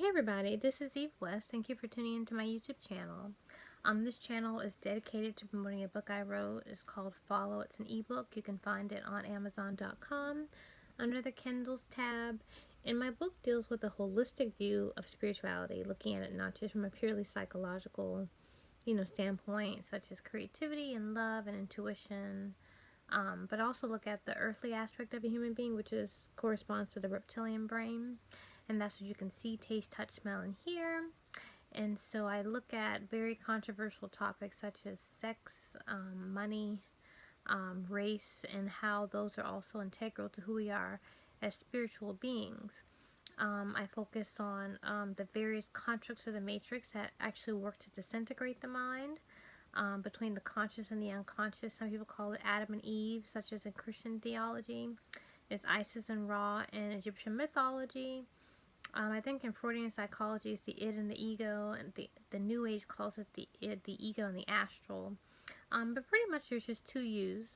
Hey everybody, this is Eve West. Thank you for tuning into my YouTube channel. This channel is dedicated to promoting a book I wrote. It's called Follow. It's an ebook. You can find it on Amazon.com under the Kindles tab. And my book deals with a holistic view of spirituality, looking at it not just from a purely psychological, standpoint, such as creativity and love and intuition, but also look at the earthly aspect of a human being, which corresponds to the reptilian brain. And that's what you can see, taste, touch, smell, and hear. And so I look at very controversial topics such as sex, money, race, and how those are also integral to who we are as spiritual beings. I focus on the various constructs of the matrix that actually work to disintegrate the mind, between the conscious and the unconscious. Some people call it Adam and Eve, such as in Christian theology. It's Isis and Ra in Egyptian mythology. I think in Freudian psychology, it's the id and the ego, and the New Age calls it the id, the ego, and the astral. But pretty much there's just two yous.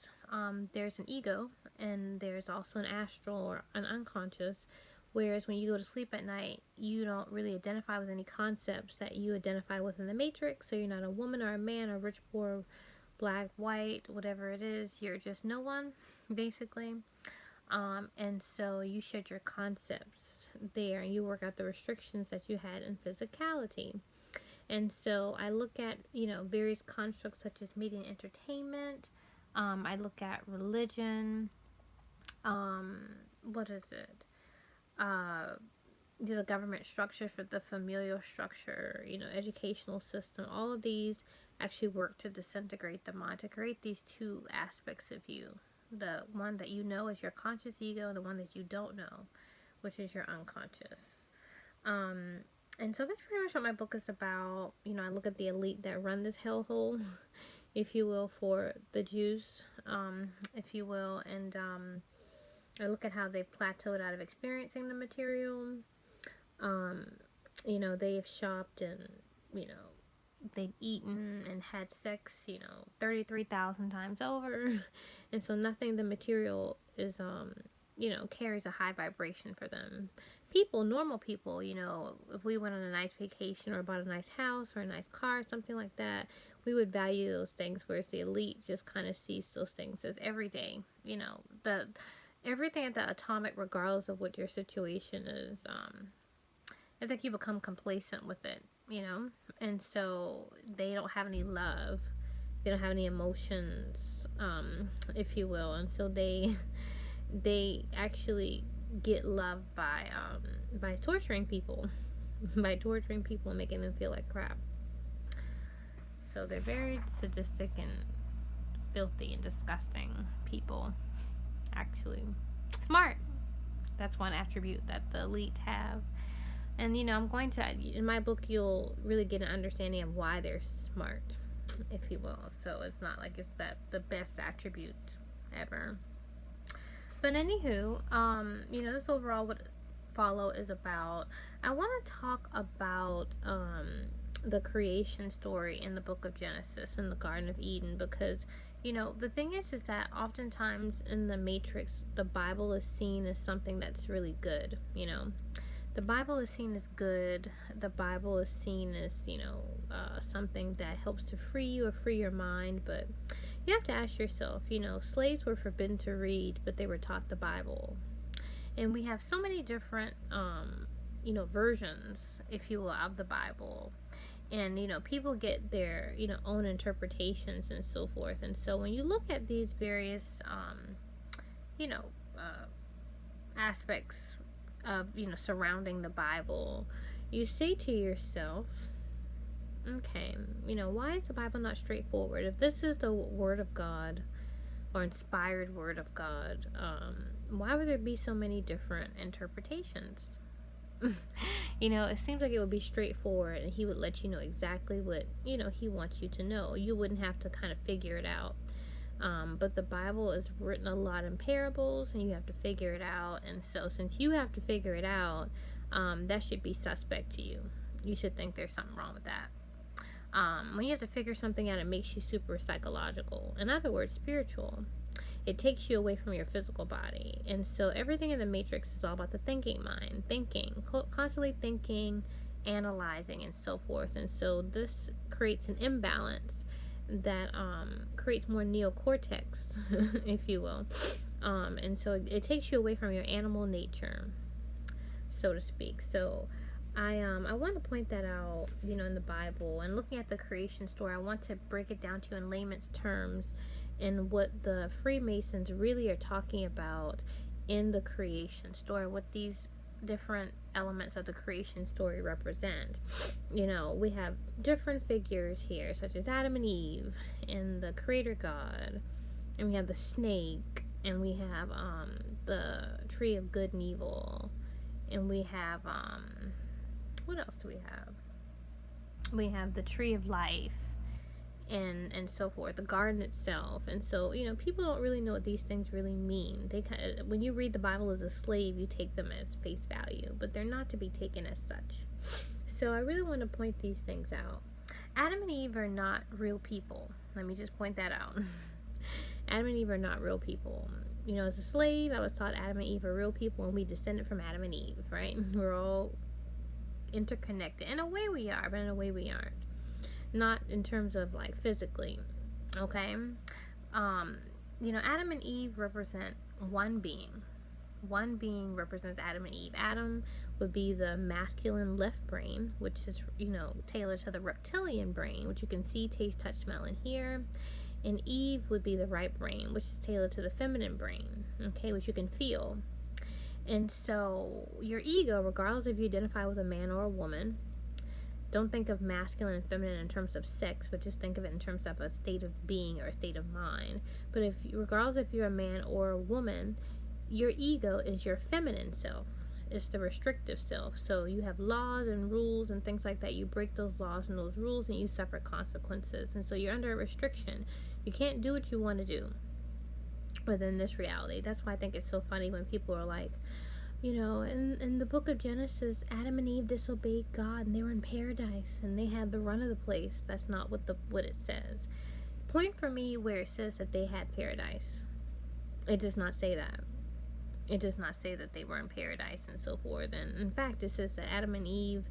There's an ego, and there's also an astral or an unconscious. Whereas when you go to sleep at night, you don't really identify with any concepts that you identify with in the matrix. So you're not a woman or a man or rich, poor, black, white, whatever it is. You're just no one, basically. And so you shed your concepts there, and you work out the restrictions that you had in physicality. And so I look at, various constructs such as media and entertainment. I look at religion. What is it? The government structure, for the familial structure, educational system. All of these actually work to disintegrate the mind, to create these two aspects of you. The one that you know is your conscious ego, and the one that you don't know, which is your unconscious. And so that's pretty much what my book is about. I look at the elite that run this hellhole, if you will, for the Jews, if you will, and I look at how they've plateaued out of experiencing the material. They have shopped and, they've eaten and had sex, 33,000 times over. And so nothing the material is, carries a high vibration for them. People, normal people, if we went on a nice vacation or bought a nice house or a nice car, something like that, we would value those things, whereas the elite just kind of sees those things as everyday. Everything at the atomic, regardless of what your situation is, I think you become complacent with it, and so they don't have any love, they don't have any emotions, if you will, and so they actually get loved by torturing people, and making them feel like crap. So they're very sadistic and filthy and disgusting people. Actually, smart. That's one attribute that the elite have. And I'm going to, in my book, you'll really get an understanding of why they're smart, if you will. So it's not like it's the best attribute ever. But anywho, this overall what Follow is about. I want to talk about the creation story in the book of Genesis, in the Garden of Eden, because the thing is that oftentimes in the Matrix, the Bible is seen as something that's really good. The Bible is seen as good. The Bible is seen as, something that helps to free you or free your mind. But you have to ask yourself, slaves were forbidden to read, but they were taught the Bible. And we have so many different, versions, if you will, of the Bible. And, people get their, own interpretations and so forth. And so when you look at these various, aspects of, surrounding the Bible, you say to yourself, okay, why is the Bible not straightforward? If this is the Word of God, or inspired Word of God, why would there be so many different interpretations? It seems like it would be straightforward, and he would let you know exactly what, he wants you to know. You wouldn't have to kind of figure it out. But the Bible is written a lot in parables, and you have to figure it out. And so since you have to figure it out, that should be suspect to you. You should think there's something wrong with that. When you have to figure something out, it makes you super psychological. In other words, spiritual. it takes you away from your physical body. And so everything in the Matrix is all about the thinking mind, constantly thinking, analyzing, and so forth. And so this creates an imbalance that creates more neocortex, if you will. And so it takes you away from your animal nature, so to speak. So I want to point that out, in the Bible, and looking at the creation story, I want to break it down to you in layman's terms and what the Freemasons really are talking about in the creation story, what these different elements of the creation story represent. We have different figures here, such as Adam and Eve and the Creator God, and we have the snake, and we have the tree of good and evil, and we have what else do we have? We have the tree of life, and so forth, the garden itself. And so people don't really know what these things really mean. When you read the Bible as a slave, you take them as face value, but they're not to be taken as such. So I really want to point these things out. Adam and Eve are not real people. Let me just point that out. Adam and Eve are not real people. As a slave, I was taught Adam and Eve are real people, and we descended from Adam and Eve, right? We're all interconnected. In a way we are, but in a way we aren't. Not in terms of like physically, okay? Adam and Eve represent one being. One being represents Adam and Eve. Adam would be the masculine left brain, which is, tailored to the reptilian brain, which you can see, taste, touch, smell, and hear. And Eve would be the right brain, which is tailored to the feminine brain, okay, which you can feel. And so your ego, regardless if you identify with a man or a woman, don't think of masculine and feminine in terms of sex, but just think of it in terms of a state of being or a state of mind. But regardless if you're a man or a woman, your ego is your feminine self. It's the restrictive self. So you have laws and rules and things like that. You break those laws and those rules, and you suffer consequences. And so you're under a restriction. You can't do what you want to do within this reality. That's why I think it's so funny when people are like, in the book of Genesis, Adam and Eve disobeyed God, and they were in paradise, and they had the run of the place. That's not what it says. Point for me where it says that they had paradise. It does not say that. It does not say that they were in paradise and so forth. And in fact, it says that Adam and Eve,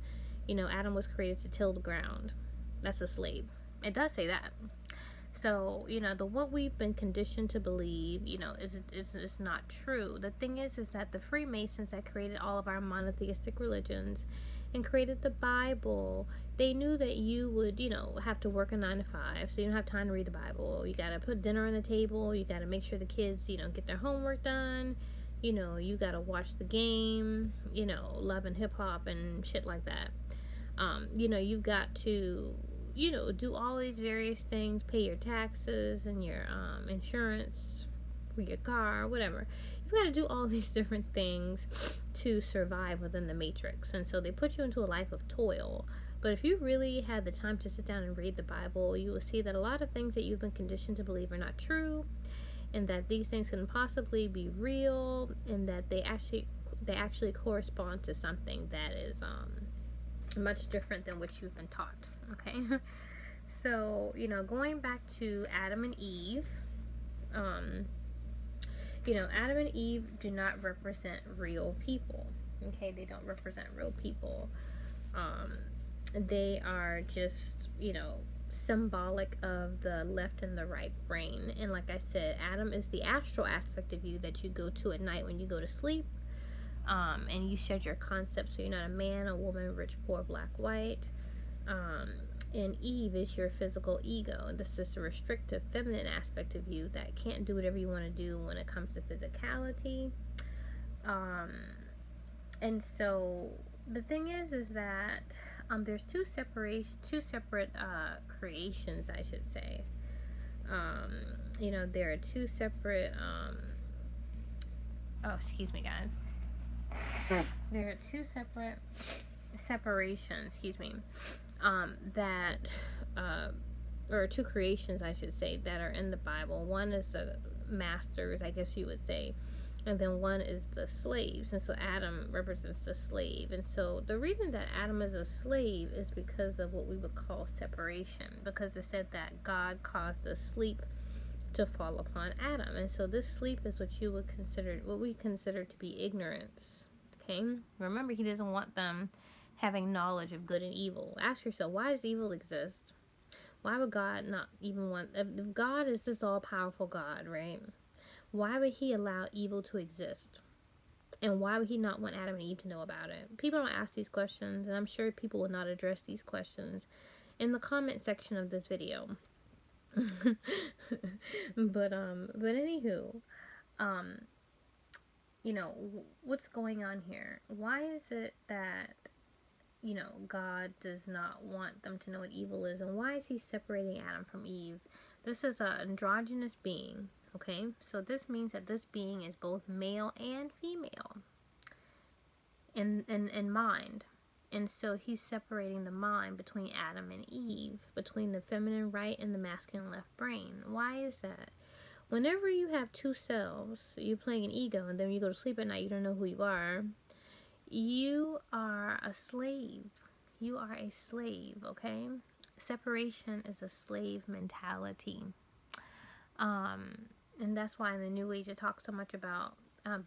Adam was created to till the ground. That's a slave. It does say that. So, what we've been conditioned to believe, is not true. The thing is that the Freemasons that created all of our monotheistic religions and created the Bible, they knew that you would, have to work a 9 to 5, so you don't have time to read the Bible. You got to put dinner on the table. You got to make sure the kids, get their homework done. You got to watch the game, love and hip-hop and shit like that. You've got to do all these various things, pay your taxes and your insurance for your car, whatever. You've got to do all these different things to survive within the Matrix. And so they put you into a life of toil. But if you really had the time to sit down and read the Bible, you will see that a lot of things that you've been conditioned to believe are not true, and that these things can possibly be real, and that they actually correspond to something that is much different than what you've been taught. Okay, so going back to Adam and Eve, Adam and Eve do not represent real people. Okay, they don't represent real people. They are just symbolic of the left and the right brain. And like I said, Adam is the astral aspect of you that you go to at night when you go to sleep. And you shed your concepts, so you're not a man, a woman, rich, poor, black, white. And Eve is your physical ego. This is the restrictive feminine aspect of you that can't do whatever you want to do when it comes to physicality. And so the thing is that there's two separate creations, I should say. There are two separate excuse me, guys. There are two separate separations, that or two creations, I should say, that are in the Bible. One is the masters, I guess you would say, and then one is the slaves. And so Adam represents the slave. And so the reason that Adam is a slave is because of what we would call separation, because it said that God caused the sleep to fall upon Adam. And so this sleep is what we consider to be ignorance. Okay? Remember, he doesn't want them having knowledge of good and evil. Ask yourself, why does evil exist? Why would God not even want, if God is this all-powerful God, right? Why would he allow evil to exist? And why would he not want Adam and Eve to know about it? People don't ask these questions, and I'm sure people will not address these questions in the comment section of this video. but anywho, you know, what's going on here? Why is it that, you know, God does not want them to know what evil is, and why is he separating Adam from Eve? This is an androgynous being, okay? So this means that this being is both male and female in mind. And so he's separating the mind between Adam and Eve, between the feminine right and the masculine left brain. Why is that? Whenever you have two selves, you're playing an ego, and then you go to sleep at night, you don't know who you are. You are a slave. You are a slave, okay? Separation is a slave mentality. And that's why in the New Age it talks so much about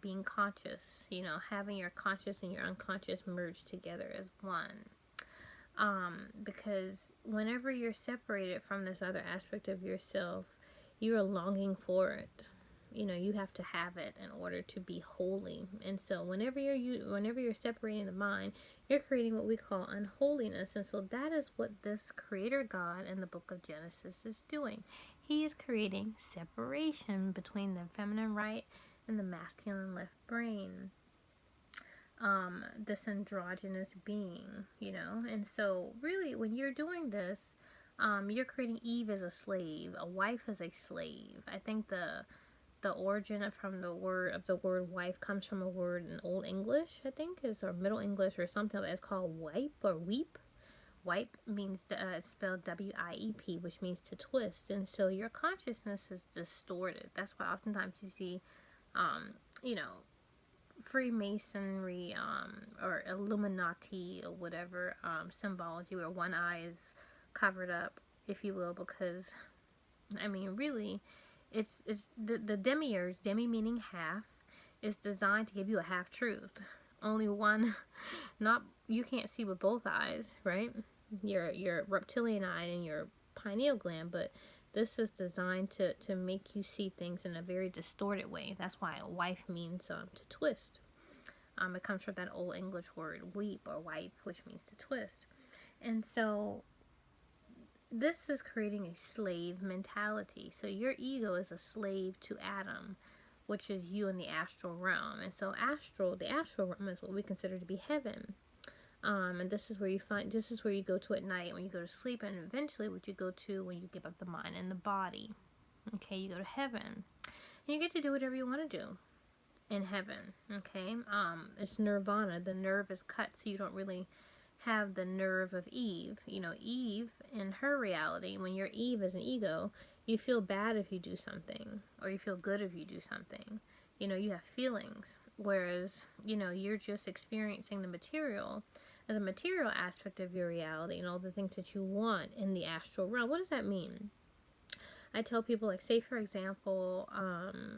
being conscious, you know, having your conscious and your unconscious merged together as one. Because whenever you're separated from this other aspect of yourself, you are longing for it. You know, you have to have it in order to be holy. And so whenever you're separating the mind, you're creating what we call unholiness. And so that is what this creator God in the book of Genesis is doing. He is creating separation between the feminine right and the masculine left brain. This androgynous being, you know. And so really when you're doing this, you're creating Eve as a slave, a wife as a slave. I think the origin from the word wife comes from a word in Old English, I think, or Middle English or something that's called wipe or weep. Wipe means it's spelled W-I-E-P, which means to twist. And so your consciousness is distorted. That's why oftentimes you see, you know, Freemasonry or Illuminati or whatever symbology where one eye is covered up, if you will, because I mean really it's the demiurge, demi meaning half, is designed to give you a half truth. Only one, not, you can't see with both eyes, right? Your reptilian eye and your pineal gland, but this is designed to make you see things in a very distorted way. That's why a wife means to twist. It comes from that Old English word weep or wipe, which means to twist. And so this is creating a slave mentality. So your ego is a slave to Adam, which is you in the astral realm. And so the astral realm is what we consider to be heaven. And this is where you go to at night when you go to sleep, and eventually what you go to when you give up the mind and the body. Okay, you go to heaven. And you get to do whatever you want to do in heaven. Okay? It's nirvana. The nerve is cut, so you don't really have the nerve of Eve. You know, Eve, in her reality, when you're Eve as an ego, you feel bad if you do something, or you feel good if you do something. You know, you have feelings. Whereas, you know, you're just experiencing the material aspect of your reality and all the things that you want in the astral realm. What does that mean? I tell people, like, say for example,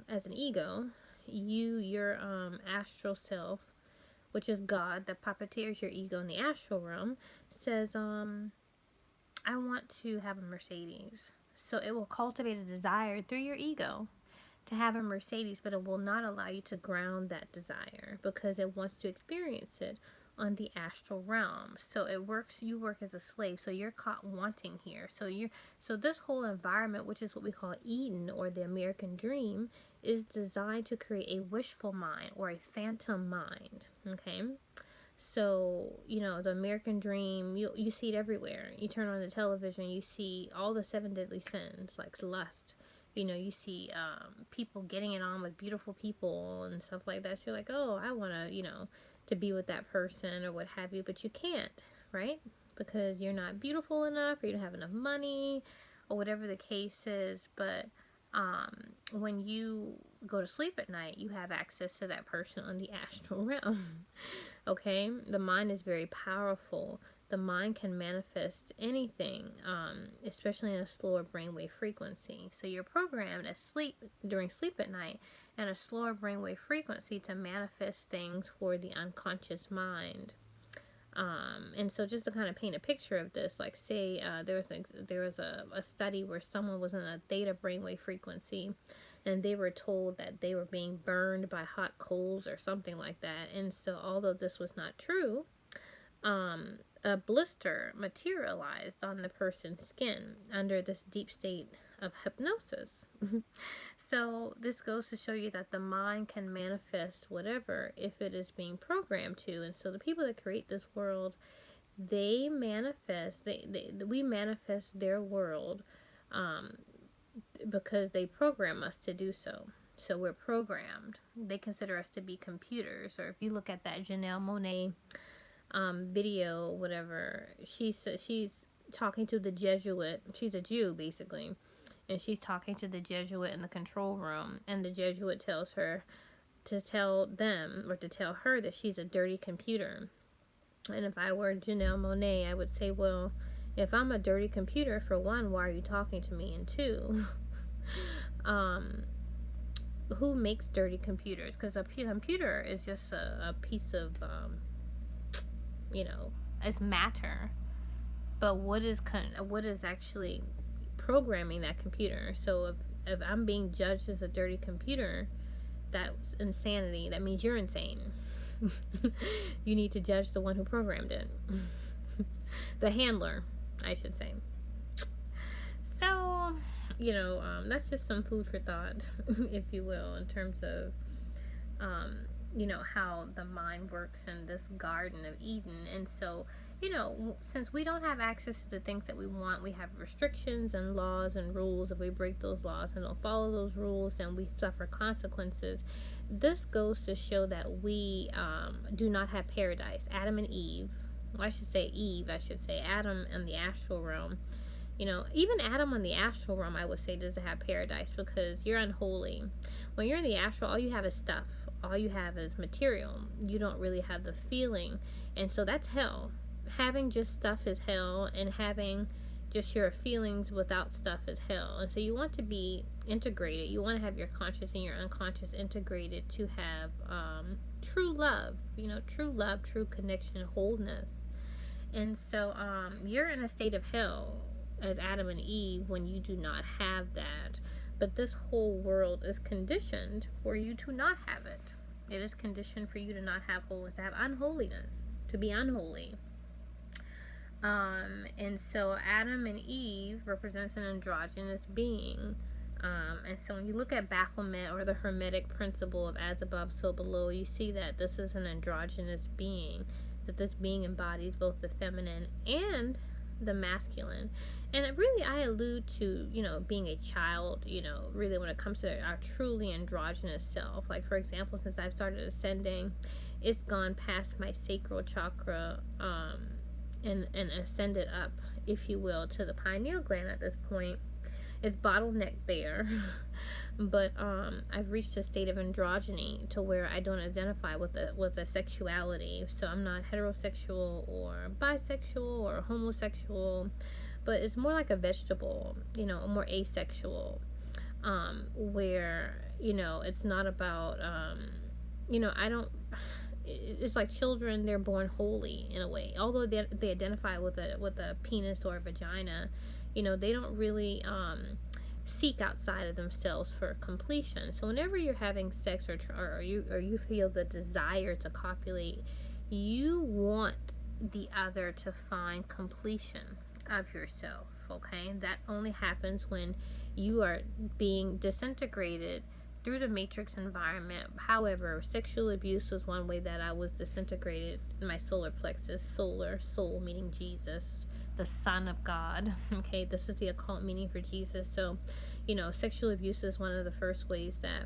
as an ego, your astral self, which is God that puppeteers your ego in the astral realm, says, I want to have a Mercedes. So it will cultivate a desire through your ego to have a Mercedes, but it will not allow you to ground that desire because it wants to experience it on the astral realm. So you work as a slave, so you're caught wanting here. So this whole environment, which is what we call Eden or the American dream, is designed to create a wishful mind or a phantom mind. Okay? So, you know, the American dream, you see it everywhere. You turn on the television, you see all the 7 deadly sins, like lust. You know, you see people getting it on with beautiful people and stuff like that. So you're like, oh, I want to, you know, to be with that person or what have you. But you can't, right? Because you're not beautiful enough, or you don't have enough money, or whatever the case is. But when you go to sleep at night, you have access to that person on the astral realm. Okay, the mind is very powerful. The mind can manifest anything, especially in a slower brainwave frequency. So you're programmed at sleep during sleep at night and a slower brainwave frequency to manifest things for the unconscious mind. And so just to kind of paint a picture of this, like say there was a study where someone was in a theta brainwave frequency and they were told that they were being burned by hot coals or something like that. And so although this was not true, a blister materialized on the person's skin under this deep state of hypnosis. So this goes to show you that the mind can manifest whatever if it is being programmed to. And so the people that create this world, they manifest, we manifest their world because they program us to do so. So we're programmed. They consider us to be computers. Or if you look at that Janelle Monáe video, whatever, she's talking to the Jesuit. She's a Jew, basically. And she's talking to the Jesuit in the control room. And the Jesuit tells her to tell them, or to tell her, that she's a dirty computer. And if I were Janelle Monáe, I would say, well, if I'm a dirty computer, for one, why are you talking to me? And two, who makes dirty computers? Because a computer is just a piece of, it's matter. But what is actually programming that computer? So if I'm being judged as a dirty computer, that's insanity. That means you're insane. You need to judge the one who programmed it. The handler, I should say. So, that's just some food for thought, if you will, in terms of, how the mind works in this Garden of Eden. And so, since we don't have access to the things that we want, we have restrictions and laws and rules. If we break those laws and don't follow those rules, then we suffer consequences. This goes to show that we do not have paradise. Adam and Eve, Adam in the astral realm. Even Adam in the astral realm, I would say, doesn't have paradise because you're unholy. When you're in the astral, all you have is stuff. All you have is material. You don't really have the feeling. And so that's hell. Having just stuff is hell, and having just your feelings without stuff is hell. And so you want to be integrated. You want to have your conscious and your unconscious integrated to have true love, true connection, wholeness. And so you're in a state of hell as Adam and Eve when you do not have that. But this whole world is conditioned for you to not have it. It is conditioned for you to not have wholeness, to have unholiness, to be unholy. And so Adam and Eve represents an androgynous being. And so when you look at Baphomet, or the Hermetic principle of as above, so below, you see that this is an androgynous being, that this being embodies both the feminine and the masculine. And really, I allude to, being a child, really when it comes to our truly androgynous self. Like, for example, since I've started ascending, it's gone past my sacral chakra, and ascended up, if you will, to the pineal gland at this point. It's bottlenecked there. But I've reached a state of androgyny to where I don't identify with a sexuality. So I'm not heterosexual or bisexual or homosexual, but it's more like a vegetable, more asexual, where, it's not about, I don't, it's like children, they're born holy in a way. Although they identify with a penis or a vagina, they don't really seek outside of themselves for completion. So whenever you're having sex or you feel the desire to copulate, you want the other to find completion of yourself. Okay, that only happens when you are being disintegrated through the matrix environment. However, sexual abuse was one way that I was disintegrated in my solar plexus. Soul meaning Jesus, the Son of God. Okay, this is the occult meaning for Jesus. So, sexual abuse is one of the first ways that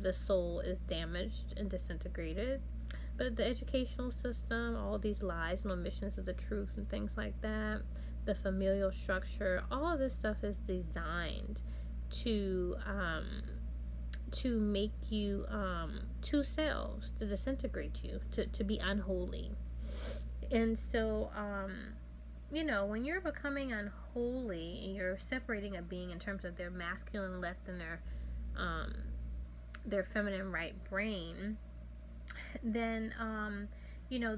the soul is damaged and disintegrated. But the educational system, all these lies and omissions of the truth and things like that, the familial structure, all of this stuff is designed to to make you two selves, to disintegrate you, to be unholy. And so, when you're becoming unholy and you're separating a being in terms of their masculine left and their feminine right brain, then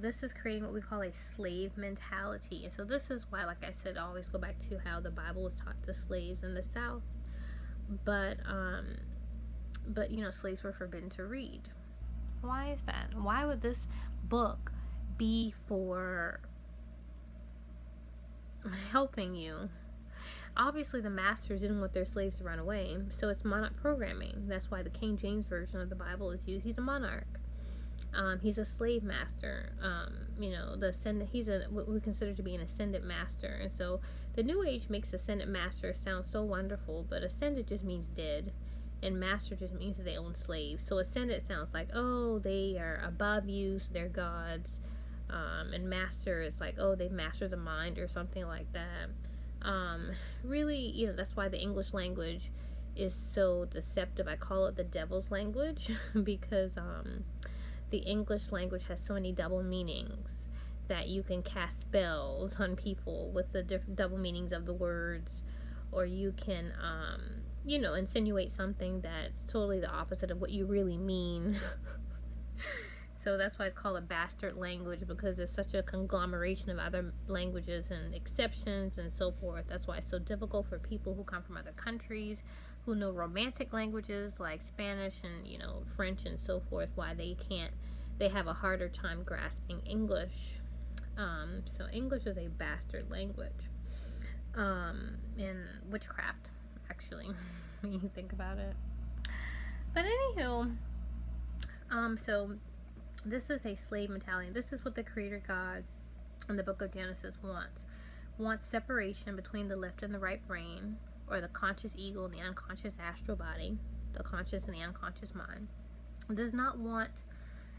this is creating what we call a slave mentality. And so this is why, like I said, I always go back to how the Bible was taught to slaves in the South, but slaves were forbidden to read. Why is that? Why would this book be for helping you? Obviously, the masters didn't want their slaves to run away, so it's monarch programming. That's why the King James Version of the Bible is used. He's a monarch. He's a slave master. The ascendant. He's what we consider to be an ascendant master. And so, the New Age makes ascendant master sound so wonderful, but ascendant just means dead, and master just means that they own slaves. So ascendant sounds like, oh, they are above you, so they're gods. And master is like, oh, they master the mind or something like that. Really, that's why the English language is so deceptive. I call it the devil's language because the English language has so many double meanings that you can cast spells on people with the different double meanings of the words, or you can insinuate something that's totally the opposite of what you really mean. So that's why it's called a bastard language, because it's such a conglomeration of other languages and exceptions and so forth. That's why it's so difficult for people who come from other countries, who know romantic languages like Spanish and, French and so forth, why they have a harder time grasping English. So English is a bastard language. And witchcraft, actually, when you think about it. But anywho, so this is a slave mentality. This is what the Creator God in the book of Genesis wants separation between the left and the right brain, or the conscious ego and the unconscious astral body, the conscious and the unconscious mind. It does not want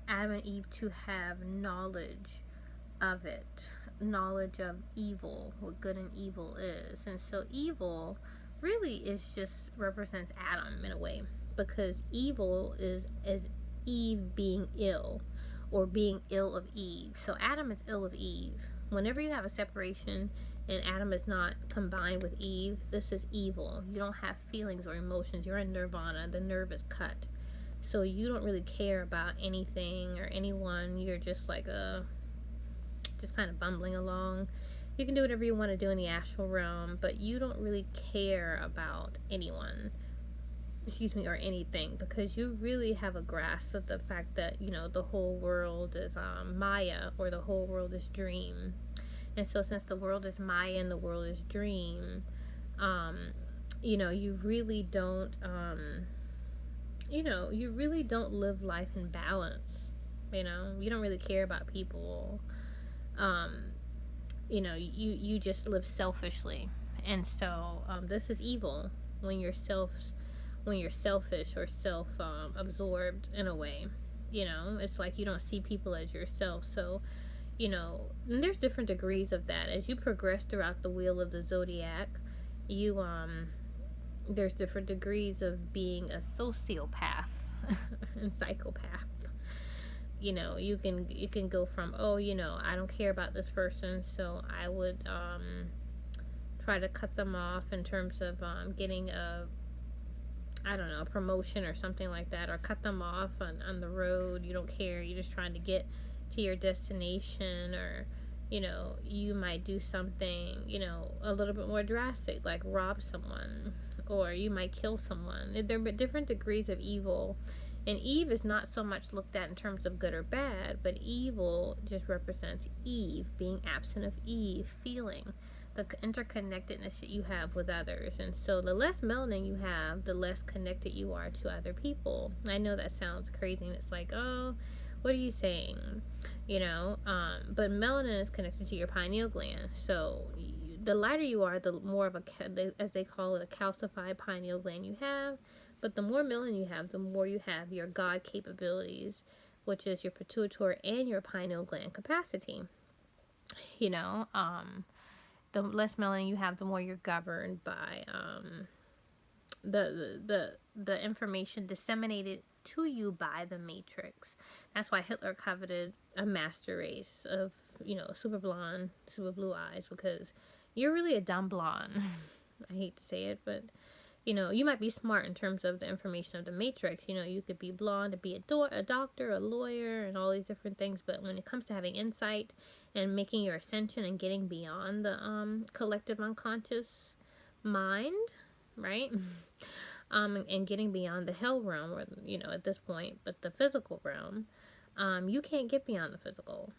Adam and Eve to have knowledge of it, knowledge of evil, what good and evil is. And so evil really is just represents Adam in a way, because evil is as Eve being ill, or being ill of Eve. So Adam is ill of Eve. Whenever you have a separation and Adam is not combined with Eve, this is evil. You don't have feelings or emotions. You're in nirvana. The nerve is cut. So you don't really care about anything or anyone. You're just like just kind of bumbling along. You can do whatever you want to do in the astral realm, but you don't really care about anyone, or anything, because you really have a grasp of the fact that, the whole world is Maya, or the whole world is dream. And so since the world is Maya and the world is dream, you really don't, you really don't live life in balance. You don't really care about people. You just live selfishly. And so this is evil when you're selfish or self-absorbed in a way. It's like you don't see people as yourself. So, and there's different degrees of that. As you progress throughout the wheel of the zodiac, there's different degrees of being a sociopath and psychopath. You can go from, I don't care about this person, so I would try to cut them off in terms of getting a promotion or something like that, or cut them off on the road. You don't care. You're just trying to get to your destination, or, you might do something, a little bit more drastic, like rob someone, or you might kill someone. There are different degrees of evil, and Eve is not so much looked at in terms of good or bad, but evil just represents Eve, being absent of Eve, feeling the interconnectedness that you have with others. And so the less melanin you have, the less connected you are to other people. I know that sounds crazy, and it's like, oh, what are you saying? But melanin is connected to your pineal gland. So the lighter you are, the more of as they call it, a calcified pineal gland you have. But the more melanin you have, the more you have your God capabilities, which is your pituitary and your pineal gland capacity. The less melanin you have, the more you're governed by the information disseminated to you by the Matrix. That's why Hitler coveted a master race of, super blonde, super blue eyes, because you're really a dumb blonde. I hate to say it, but you might be smart in terms of the information of the Matrix. You could be blonde and be a doctor, a lawyer, and all these different things. But when it comes to having insight and making your ascension and getting beyond the collective unconscious mind, right? And getting beyond the hell realm, or at this point, but the physical realm, you can't get beyond the physical.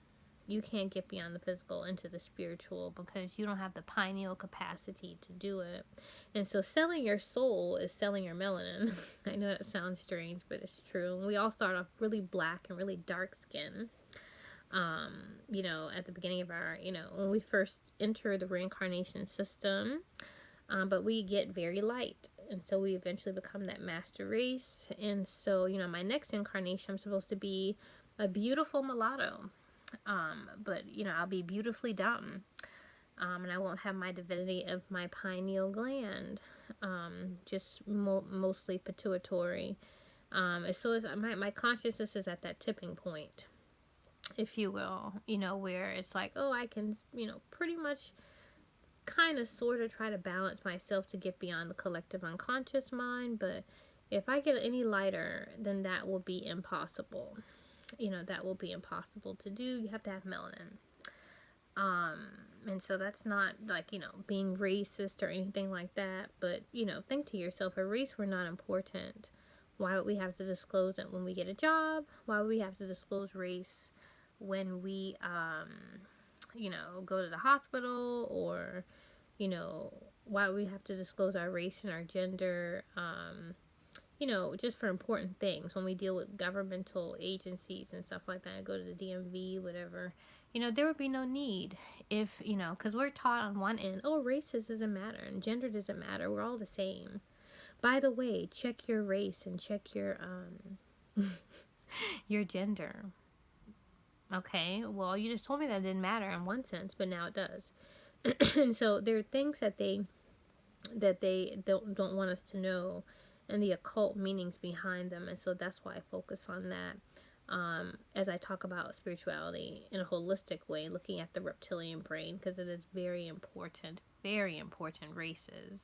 You can't get beyond the physical into the spiritual, because you don't have the pineal capacity to do it. And so selling your soul is selling your melanin. I know that sounds strange, but it's true. We all start off really black and really dark skin. At the beginning of our, when we first enter the reincarnation system, but we get very light. And so we eventually become that master race. And so, my next incarnation, I'm supposed to be a beautiful mulatto. But I'll be beautifully dumb. And I won't have my divinity of my pineal gland. Just mostly pituitary. So as my consciousness is at that tipping point, if you will, where it's like, oh, I can, pretty much kind of sort of try to balance myself to get beyond the collective unconscious mind. But if I get any lighter, then that will be impossible. That will be impossible to do. You have to have melanin. And so that's not like, being racist or anything like that. But, think to yourself, if race were not important, why would we have to disclose it when we get a job? Why would we have to disclose race when we, go to the hospital? Or, why would we have to disclose our race and our gender? Just for important things when we deal with governmental agencies and stuff like that, go to the DMV, whatever, there would be no need if, because we're taught on one end, oh, race doesn't matter and gender doesn't matter. We're all the same. By the way, check your race and check your, your gender. Okay, well, you just told me that didn't matter in one sense, but now it does. And so there are things that they don't want us to know, and the occult meanings behind them. And so that's why I focus on that as I talk about spirituality in a holistic way, looking at the reptilian brain, because it is very important races.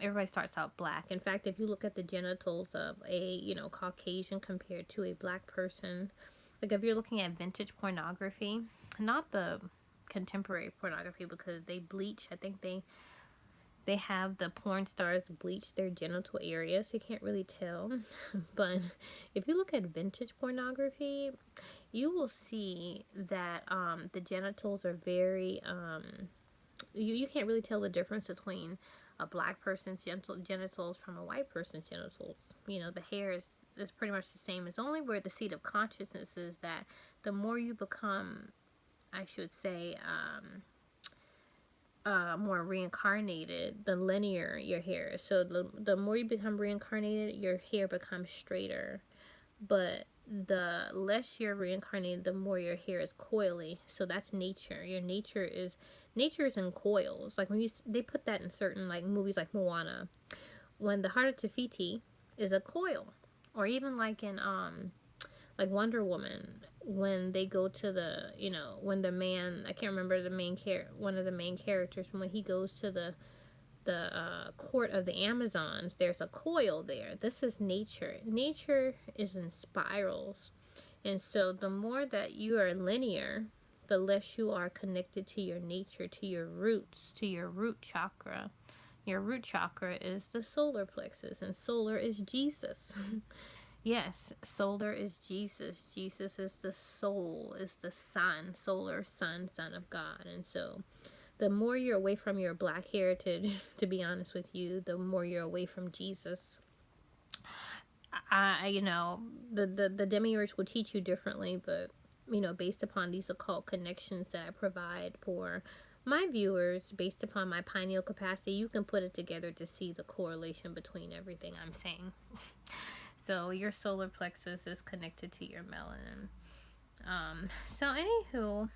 Everybody starts out black. In fact, if you look at the genitals of a Caucasian compared to a black person, like if you're looking at vintage pornography, not the contemporary pornography, because they bleach. I think they have the porn stars bleach their genital area, so you can't really tell. But if you look at vintage pornography, you will see that the genitals are very, you can't really tell the difference between a black person's genitals from a white person's genitals. The hair is pretty much the same. It's only where the seat of consciousness is that the more you become, I should say, more reincarnated, the linear your hair is. So the more you become reincarnated, your hair becomes straighter. But the less you're reincarnated, the more your hair is coily. So that's nature. Your nature is in coils. Like when they put that in certain like movies like Moana, when the heart of Tafiti is a coil, or even like in like Wonder Woman, when they go to the, when the man, I can't remember one of the main characters, when he goes to the court of the Amazons, there's a coil there. This is nature. Nature is in spirals. And so the more that you are linear, the less you are connected to your nature, to your roots, to your root chakra. Your root chakra is the solar plexus, and solar is Jesus. Yes, solar is Jesus. Jesus is the soul, is the sun, solar sun, son of God. And so the more you're away from your black heritage, to be honest with you, the more you're away from Jesus. The demiurge will teach you differently, but, based upon these occult connections that I provide for my viewers, based upon my pineal capacity, you can put it together to see the correlation between everything I'm saying. So your solar plexus is connected to your melanin. So anywho,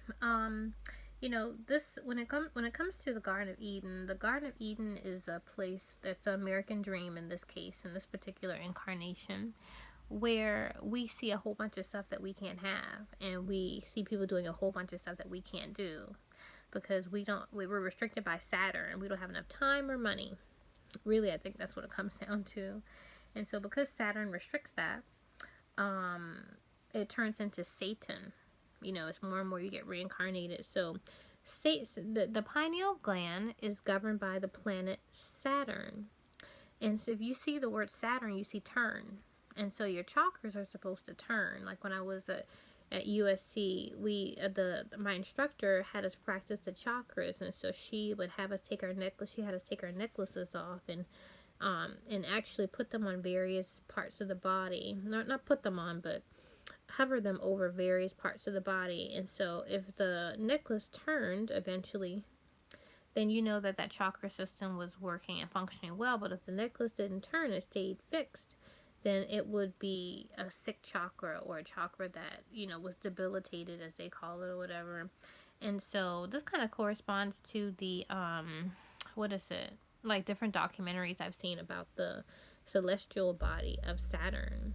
this when it comes to the Garden of Eden is a place that's an American dream in this case, in this particular incarnation, where we see a whole bunch of stuff that we can't have, and we see people doing a whole bunch of stuff that we can't do because we were restricted by Saturn. We don't have enough time or money. Really, I think that's what it comes down to. And so because Saturn restricts that, it turns into Satan. It's more and more you get reincarnated. So the pineal gland is governed by the planet Saturn. And so if you see the word Saturn, you see turn. And so your chakras are supposed to turn. Like when I was at USC, my instructor had us practice the chakras, and so she would have us take our necklace. She had us take our necklaces off and actually put them on various parts of the body. Not put them on, but hover them over various parts of the body. And so if the necklace turned eventually, then you know that chakra system was working and functioning well. But if the necklace didn't turn, it stayed fixed, then it would be a sick chakra, or a chakra that, was debilitated, as they call it, or whatever. And so this kind of corresponds to the, what is it? Like different documentaries I've seen about the celestial body of Saturn.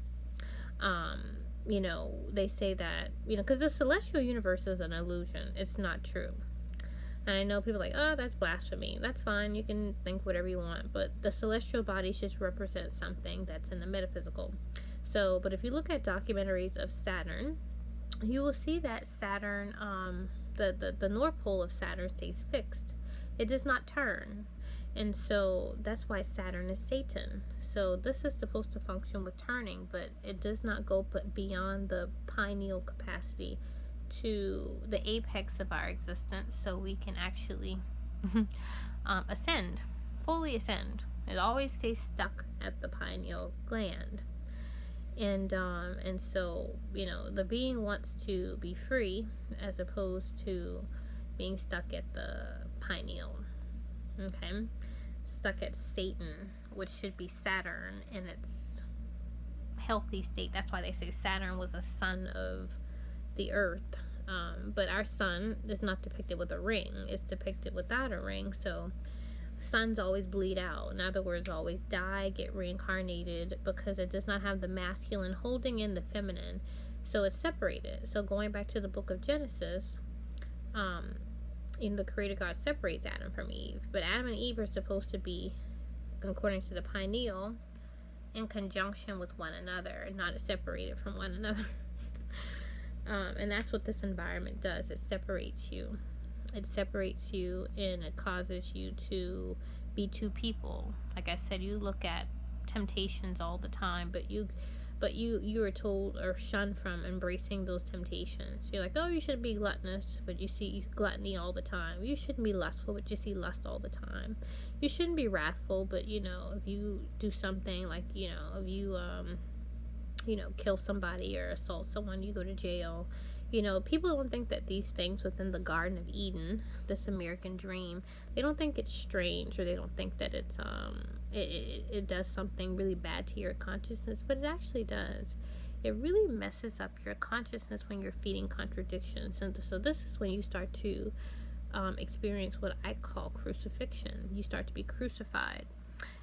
They say that, because the celestial universe is an illusion. It's not true. And I know people are like, oh, that's blasphemy. That's fine. You can think whatever you want. But the celestial bodies just represent something that's in the metaphysical. So, but if you look at documentaries of Saturn, you will see that Saturn, the North Pole of Saturn stays fixed. It does not turn. And so that's why Saturn is Satan. So this is supposed to function with turning, but it does not go beyond the pineal capacity to the apex of our existence, so we can actually fully ascend. It always stays stuck at the pineal gland. And so, the being wants to be free as opposed to being stuck at the pineal. Okay? Stuck at Satan, which should be Saturn in its healthy state. That's why they say Saturn was a son of the earth. But our sun is not depicted with a ring. It's depicted without a ring. So suns always bleed out. In other words, always die, get reincarnated, because it does not have the masculine holding in the feminine. So it's separated. So going back to the book of Genesis, the Creator God separates Adam from Eve. But Adam and Eve are supposed to be, according to the pineal, in conjunction with one another, not separated from one another. And that's what this environment does. It separates you. It separates you, and it causes you to be two people. Like I said, you look at temptations all the time, but you are told or shunned from embracing those temptations. You're like, oh, you shouldn't be gluttonous, but you see gluttony all the time. You shouldn't be lustful, but you see lust all the time. You shouldn't be wrathful, but if you do something like, if you kill somebody or assault someone, you go to jail. People don't think that these things within the Garden of Eden, this American dream, they don't think it's strange, or they don't think that it's it does something really bad to your consciousness, but it actually does. It really messes up your consciousness when you're feeding contradictions. And so this is when you start to experience what I call crucifixion. You start to be crucified.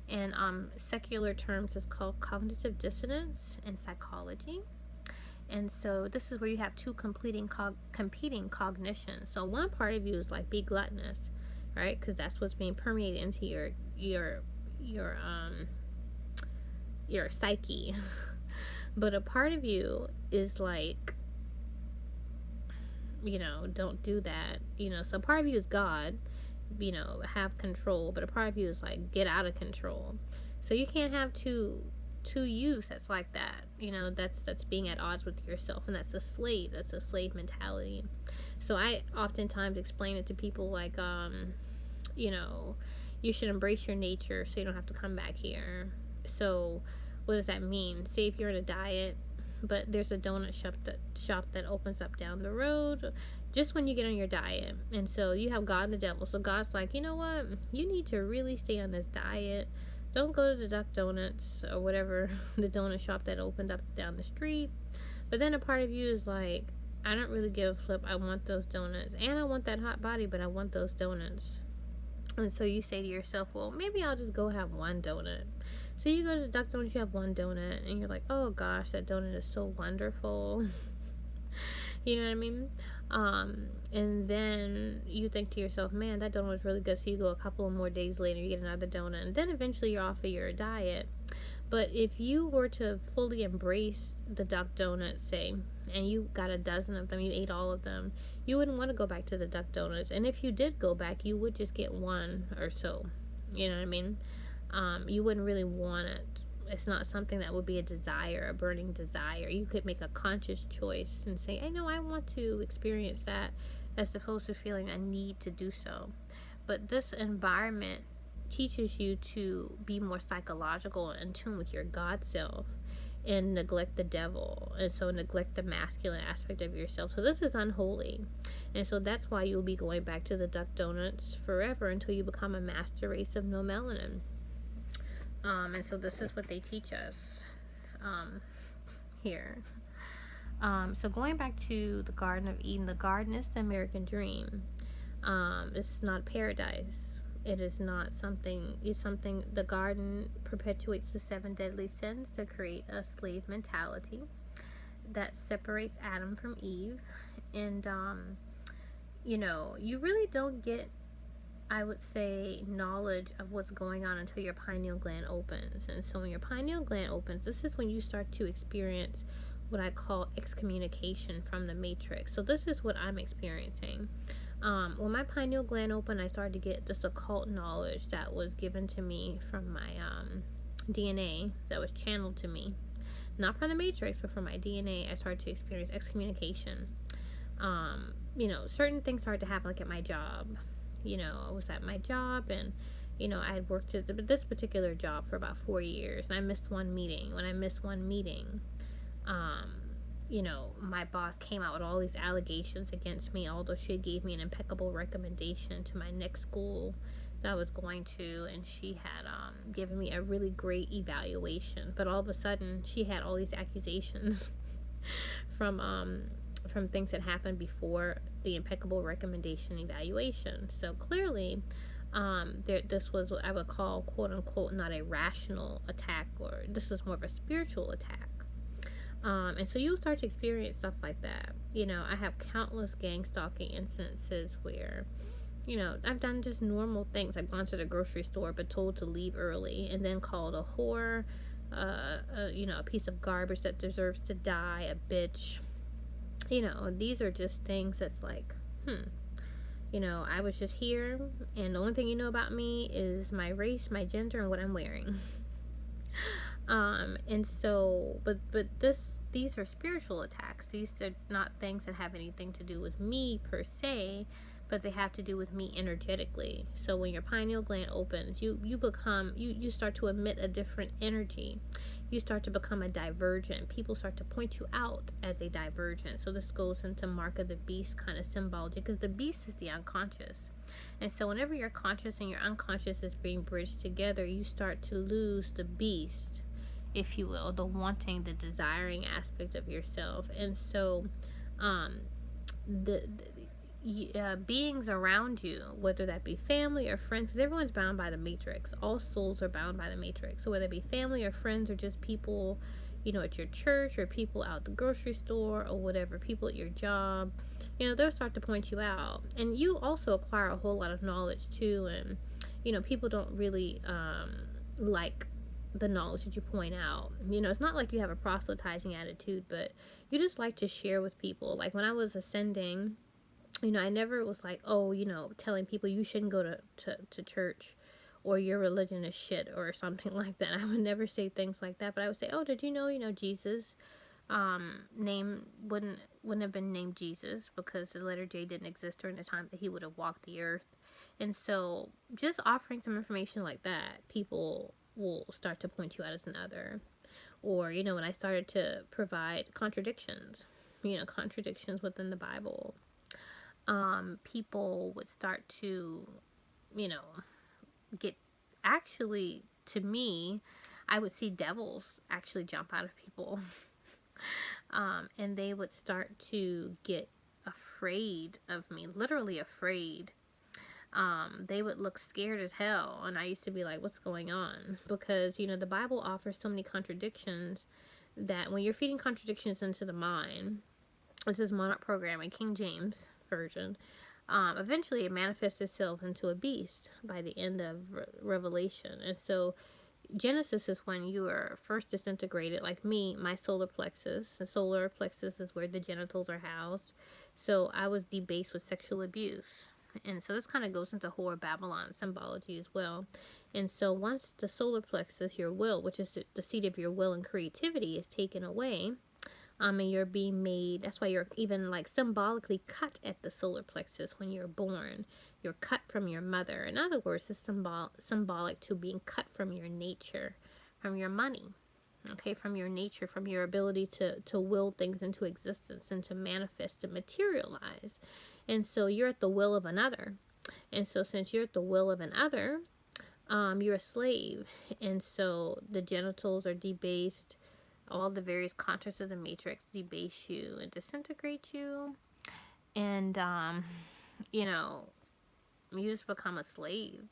And secular terms is called cognitive dissonance in psychology. And so this is where you have two competing cognitions. So one part of you is like, be gluttonous, right? Because that's what's being permeated into your psyche. But a part of you is like, don't do that. So part of you is God, have control, but a part of you is like, get out of control. So you can't have two yous that's like that. That's being at odds with yourself, and that's a slave mentality. So I oftentimes explain it to people like, you should embrace your nature so you don't have to come back here. So what does that mean? Say if you're in a diet, but there's a donut shop that opens up down the road just when you get on your diet, and so you have God and the devil. So God's like, you know what, you need to really stay on this diet. Don't go to the Duck Donuts or whatever, the donut shop that opened up down the street. But then a part of you is like, I don't really give a flip. I want those donuts. And I want that hot body, but I want those donuts. And so you say to yourself, well, maybe I'll just go have one donut. So you go to the Duck Donuts, you have one donut, and you're like, oh gosh, that donut is so wonderful. You know what I mean? And then you think to yourself, man, that donut was really good. So you go a couple of more days later, you get another donut, and then eventually you're off of your diet. But if you were to fully embrace the Duck Donuts, say, and you got a dozen of them, you ate all of them, you wouldn't want to go back to the Duck Donuts. And if you did go back, you would just get one or so. You know what I mean? You wouldn't really want it. It's not something that would be a desire, a burning desire. You could make a conscious choice and say, I know I want to experience that, as opposed to feeling a need to do so. But this environment teaches you to be more psychological and in tune with your God self and neglect the devil, and so neglect the masculine aspect of yourself. So this is unholy, and so that's why you'll be going back to the Duck Donuts forever until you become a master race of no melanin. And so this is what they teach us here. So going back to the Garden of Eden, the garden is the American dream. It's not paradise. It is not something, it's something, the garden perpetuates the 7 deadly sins to create a slave mentality that separates Adam from Eve. And, you really don't get, I would say, knowledge of what's going on until your pineal gland opens. And so when your pineal gland opens, this is when you start to experience what I call excommunication from the matrix. So this is what I'm experiencing. When my pineal gland opened, I started to get this occult knowledge that was given to me from my DNA, that was channeled to me. Not from the matrix, but from my DNA. I started to experience excommunication. Certain things started to happen, like at my job. I was at my job, and I had worked at this particular job for about 4 years, and I missed one meeting. When I missed one meeting, my boss came out with all these allegations against me, although she gave me an impeccable recommendation to my next school that I was going to, and she had given me a really great evaluation. But all of a sudden, she had all these accusations from things that happened before the impeccable recommendation evaluation. So clearly, this was what I would call, quote unquote, not a rational attack, or this was more of a spiritual attack. And so you'll start to experience stuff like that. I have countless gang stalking instances where, I've done just normal things. I've gone to the grocery store but told to leave early, and then called a whore, a piece of garbage that deserves to die, a bitch. These are just things that's like, I was just here, and the only thing you know about me is my race, my gender, and what I'm wearing. And so, but these are spiritual attacks. These are not things that have anything to do with me per se, but they have to do with me energetically. So when your pineal gland opens, you start to emit a different energy. You start to become a divergent. People start to point you out as a divergent. So this goes into mark of the beast kind of symbology, because the beast is the unconscious. And so whenever your conscious and your unconscious is being bridged together, you start to lose the beast, if you will, the wanting, the desiring aspect of yourself. And so the beings around you, whether that be family or friends, because everyone's bound by the matrix. All souls are bound by the matrix. So whether it be family or friends, or just people, at your church, or people out the grocery store, or whatever, people at your job, they'll start to point you out. And you also acquire a whole lot of knowledge too. And people don't really like the knowledge that you point out. It's not like you have a proselytizing attitude, but you just like to share with people. Like when I was ascending, I never was like, telling people you shouldn't go to church, or your religion is shit, or something like that. I would never say things like that, but I would say, did you know, Jesus name wouldn't have been named Jesus, because the letter J didn't exist during the time that he would have walked the earth. And so just offering some information like that, people will start to point you out as another. Or, when I started to provide contradictions within the Bible, people would start to, get, actually, to me, I would see devils actually jump out of people. And they would start to get afraid of me, literally afraid. They would look scared as hell, and I used to be like, what's going on? Because, the Bible offers so many contradictions that when you're feeding contradictions into the mind, this is monarch programming, King James Version, eventually it manifests itself into a beast by the end of Revelation. And so Genesis is when you are first disintegrated, like me, my solar plexus. The solar plexus is where the genitals are housed. So I was debased with sexual abuse. And so this kind of goes into Whore Babylon symbology as well. And so once the solar plexus, your will, which is the seat of your will and creativity, is taken away, and you're being made, that's why you're even like symbolically cut at the solar plexus when you're born. You're cut from your mother. In other words, it's symbolic to being cut from your nature, from your money, okay, from your nature, from your ability to will things into existence and to manifest and materialize. And so you're at the will of another. And so since you're at the will of another, you're a slave. And so the genitals are debased. All the various contracts of the matrix debase you and disintegrate you. And, you just become a slave.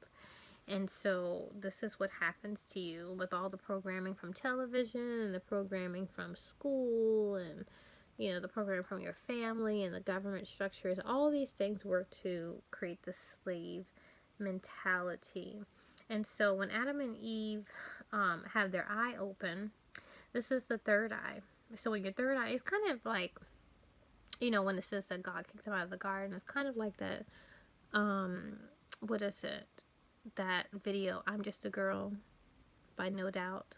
And so this is what happens to you with all the programming from television and the programming from school and, the programming from your family and the government structures. All these things work to create this slave mentality. And so when Adam and Eve have their eye open, this is the third eye. So when your third eye is kind of like, when it says that God kicked them out of the garden, it's kind of like that, what is it? That video, I'm Just a Girl, by No Doubt.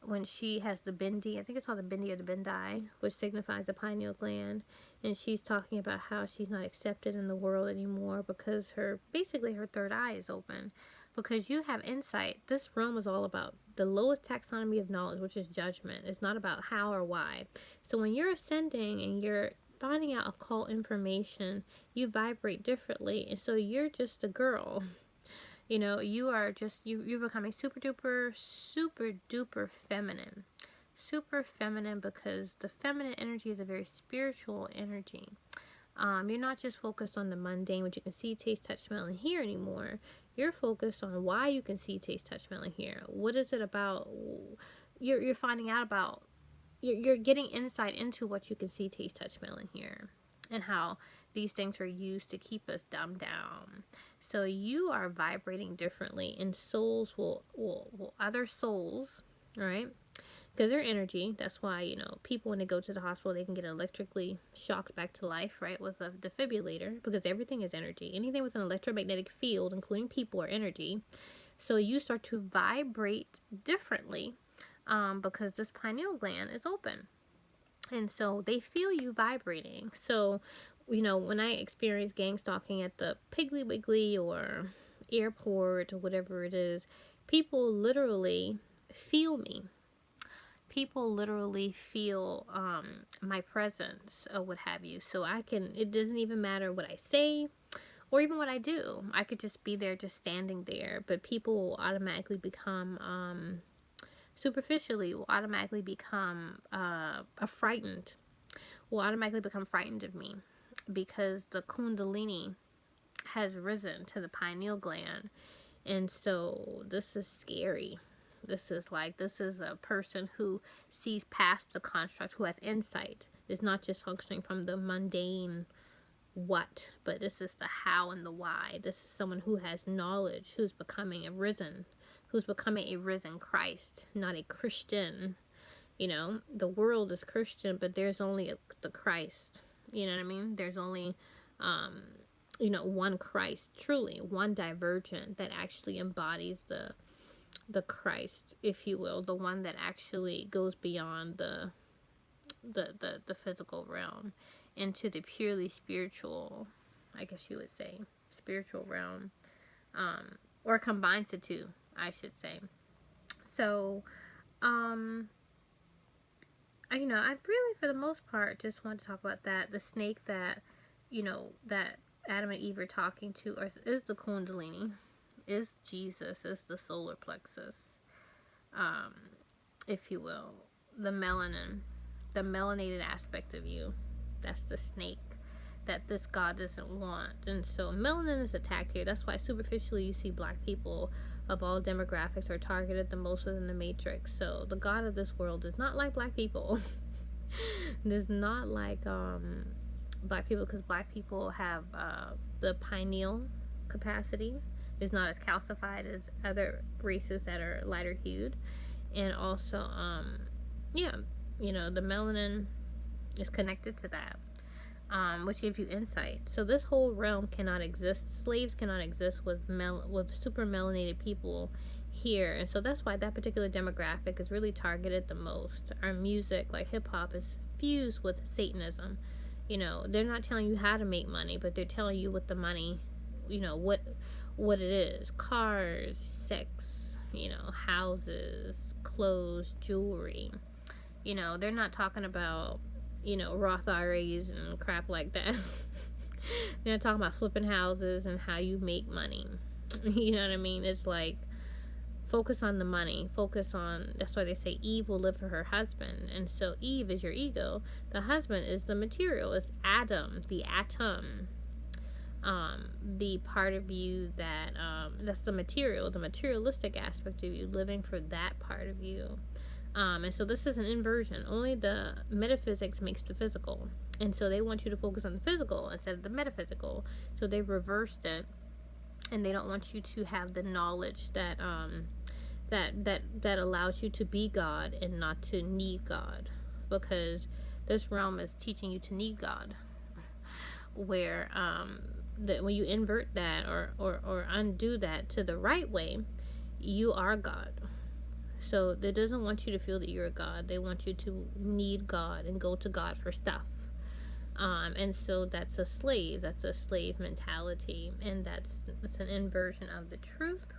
When she has the bindi, I think it's called the bindi or the bindi, which signifies the pineal gland, and she's talking about how she's not accepted in the world anymore because basically her third eye is open. Because you have insight. This realm is all about the lowest taxonomy of knowledge, which is judgment. It's not about how or why. So when you're ascending and you're finding out occult information, you vibrate differently. And so you're just a girl. You are just, you're becoming super duper feminine. Super feminine because the feminine energy is a very spiritual energy. You're not just focused on the mundane, which you can see, taste, touch, smell, and hear anymore. You're focused on why you can see, taste, touch, smell, and hear. What is it about? You're finding out about. You're getting insight into what you can see, taste, touch, smell, and hear, and how these things are used to keep us dumbed down. So you are vibrating differently, and souls will other souls, right? Because they're energy. That's why, people when they go to the hospital, they can get electrically shocked back to life, right, with a defibrillator, because everything is energy. Anything with an electromagnetic field, including people, are energy. So you start to vibrate differently because this pineal gland is open. And so they feel you vibrating. So, when I experience gang stalking at the Piggly Wiggly or airport or whatever it is, people literally feel me. People literally feel my presence or what have you. So it doesn't even matter what I say or even what I do. I could just be there, just standing there. But people will automatically become, superficially, will automatically become frightened. Will automatically become frightened of me. Because the Kundalini has risen to the pineal gland. And so this is scary. This is a person who sees past the construct, who has insight. It's not just functioning from the mundane what, but this is the how and the why. This is someone who has knowledge, who's becoming a risen Christ, not a Christian. The world is Christian, but there's only the Christ. You know what I mean? There's only, one Christ, truly, one divergent that actually embodies the Christ, if you will, the one that actually goes beyond the physical realm into the purely spiritual, I guess you would say, spiritual realm, or combines the two, I should say. So, I really, for the most part, just want to talk about that. The snake that, that Adam and Eve are talking to is the Kundalini, is Jesus, is the solar plexus, if you will, the melanin the melanated aspect of you. That's the snake that this God doesn't want. And so melanin is attacked here. That's why superficially you see black people of all demographics are targeted the most within the matrix. So the God of this world does not like black people. Does not like black people, because black people have the pineal capacity is not as calcified as other races that are lighter hued. And also the melanin is connected to that, which gives you insight. So this whole realm cannot exist. Slaves cannot exist with super melanated people here. And so that's why that particular demographic is really targeted the most. Our music, like hip-hop, is fused with Satanism. They're not telling you how to make money, but they're telling you what the money, what it is. Cars, sex, houses, clothes, jewelry. They're not talking about Roth IRAs and crap like that. They're not talking about flipping houses and how you make money. You know what I mean? It's like, focus on the money. Focus on, that's why they say Eve will live for her husband. And so Eve is your ego. The husband is the material. It's Adam, the atom. The part of you that, that's the material, the materialistic aspect of you, living for that part of you. And so this is an inversion. Only the metaphysics makes the physical. And so they want you to focus on the physical instead of the metaphysical. So they've reversed it. And they don't want you to have the knowledge that that allows you to be God and not to need God. Because this realm is teaching you to need God. Where that when you invert that or undo that to the right way, you are God. So they doesn't want you to feel that you're a God. They want you to need God and go to God for stuff. And so that's a slave. That's a slave mentality. And it's an inversion of the truth.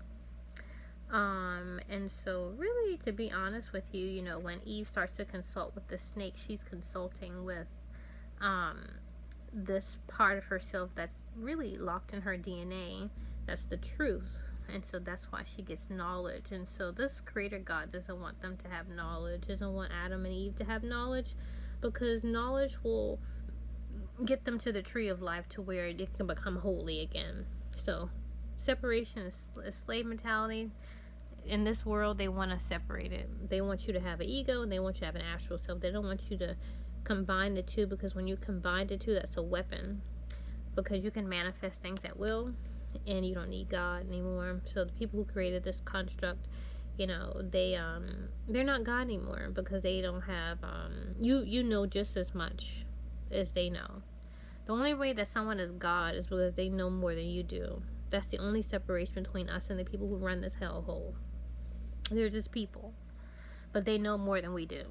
And so really, to be honest with you, when Eve starts to consult with the snake, she's consulting with this part of herself that's really locked in her DNA. That's the truth. And so that's why she gets knowledge. And so this creator God doesn't want them to have knowledge, doesn't want Adam and Eve to have knowledge, because knowledge will get them to the tree of life to where they can become holy again. So separation is slave mentality. In this world, they want to separate it. They want you to have an ego and they want you to have an astral self. They don't want you to combine the two, because when you combine the two, that's a weapon, because you can manifest things at will. And you don't need God anymore. So the people who created this construct, they're not God anymore, because they don't have you know just as much as they know. The only way that someone is God is because they know more than you do. That's the only separation between us and the people who run this hellhole. They're just people, but they know more than we do.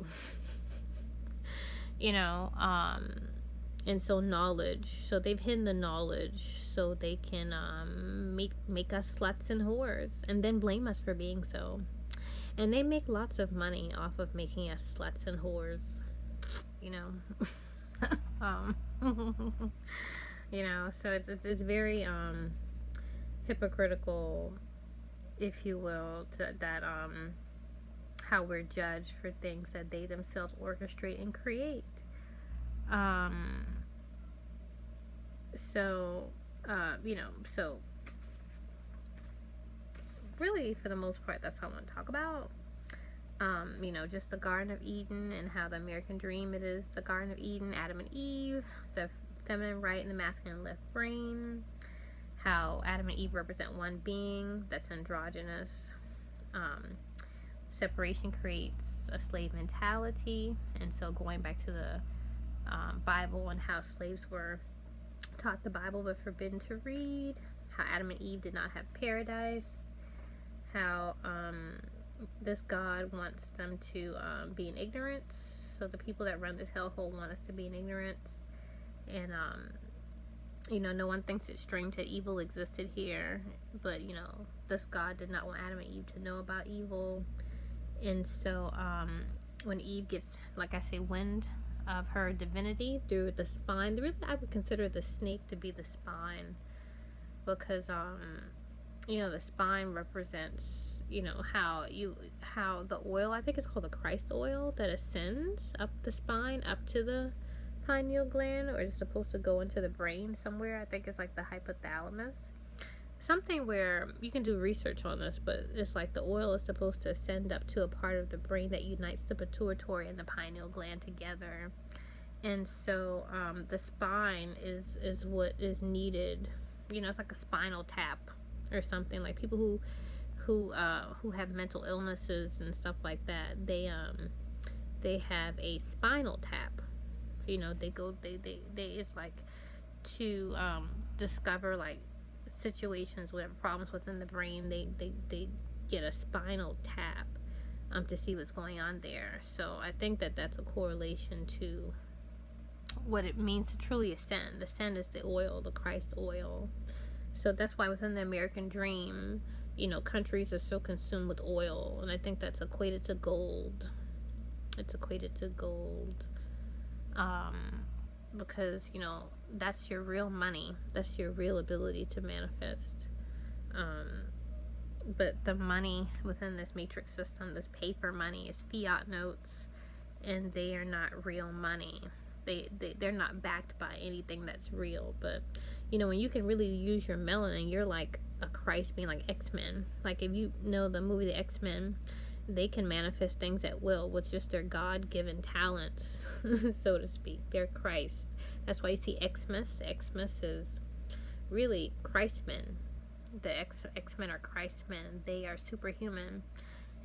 And so knowledge. So they've hidden the knowledge so they can make us sluts and whores and then blame us for being so. And they make lots of money off of making us sluts and whores. So it's very hypocritical, if you will, that how we're judged for things that they themselves orchestrate and create. So really, for the most part, that's what I want to talk about. Just the Garden of Eden and how the American dream, it is the Garden of Eden, Adam and Eve, the feminine right and the masculine left brain, how Adam and Eve represent one being that's androgynous. Separation creates a slave mentality, and so going back to the Bible and how slaves were taught the Bible but forbidden to read, how Adam and Eve did not have paradise, how this God wants them to be in ignorance. So the people that run this hellhole want us to be in ignorance. And no one thinks it's strange that evil existed here, but this God did not want Adam and Eve to know about evil. And so when Eve gets, like I say, wind of her divinity through the spine, really I would consider the snake to be the spine, because the spine represents you know, how the oil, I think it's called the Christ oil, that ascends up the spine, up to the pineal gland, or it's supposed to go into the brain somewhere. I think it's like the hypothalamus. Something where you can do research on this, but it's like the oil is supposed to ascend up to a part of the brain that unites the pituitary and the pineal gland together. And so the spine is what is needed. You know, it's like a spinal tap or something. Like people who have mental illnesses and stuff like that, they have a spinal tap. You know, they it's like to discover like situations, whatever problems within the brain, they get a spinal tap to see what's going on there. So I think that that's a correlation to what it means to truly ascend. Ascend is the oil, the Christ oil. So that's why within the American dream, you know, countries are so consumed with oil, and I think that's equated to gold. It's equated to gold. Because, you know, that's your real money. That's your real ability to manifest. But the money within this matrix system, this paper money, is fiat notes, and they are not real money. They're not backed by anything that's real. But, you know, when you can really use your melanin, you're like a Christ being, like X-Men. Like, if you know the movie The X-Men, they can manifest things at will with just their God-given talents, so to speak. They're Christ. That's why you see Xmas. Xmas is really Christmen. The X-Men are Christmen. They are superhuman.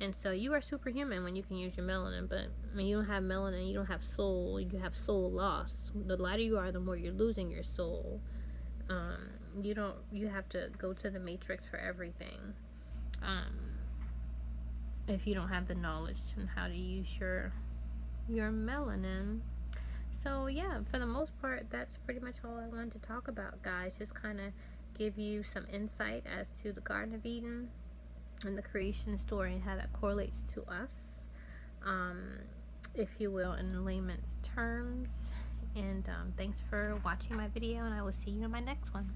And so you are superhuman when you can use your melanin, but when you don't have melanin, you don't have soul. You have soul loss. The lighter you are, the more you're losing your soul. You have to go to the matrix for everything. If you don't have the knowledge on how to use your melanin. So yeah, for the most part, that's pretty much all I wanted to talk about, guys. Just kind of give you some insight as to the Garden of Eden and the creation story and how that correlates to us, if you will, in layman's terms. And thanks for watching my video, and I will see you in my next one.